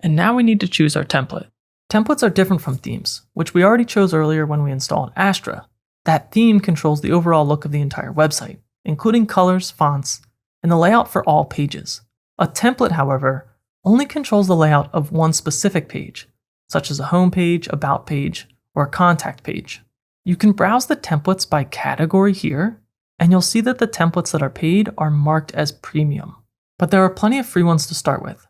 And now we need to choose our template. Templates are different from themes, which we already chose earlier when we installed Astra. That theme controls the overall look of the entire website, including colors, fonts, and the layout for all pages. A template, however, only controls the layout of one specific page, such as a home page, about page, or a contact page. You can browse the templates by category here, and you'll see that the templates that are paid are marked as premium. But there are plenty of free ones to start with,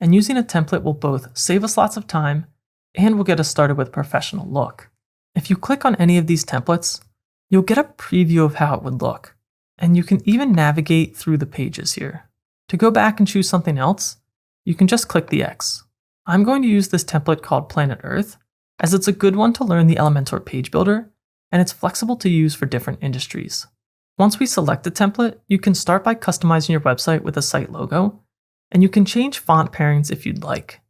and using a template will both save us lots of time and will get us started with a professional look. If you click on any of these templates, you'll get a preview of how it would look, and you can even navigate through the pages here. To go back and choose something else, you can just click the X. I'm going to use this template called Planet Earth, as it's a good one to learn the Elementor page builder, and it's flexible to use for different industries. Once we select the template, you can start by customizing your website with a site logo, and you can change font pairings if you'd like.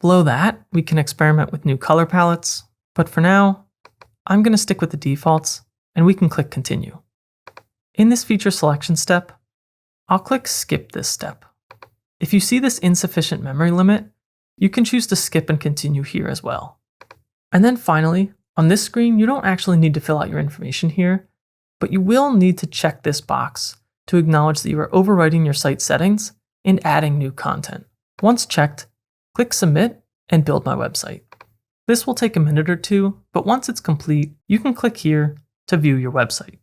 Below that, we can experiment with new color palettes, but for now, I'm going to stick with the defaults, and we can click Continue. In this feature selection step, I'll click Skip this step. If you see this insufficient memory limit, you can choose to skip and continue here as well. And then finally, on this screen, you don't actually need to fill out your information here, but you will need to check this box to acknowledge that you are overwriting your site settings and adding new content. Once checked, click Submit and Build My Website. This will take a minute or two, but once it's complete, you can click here to view your website.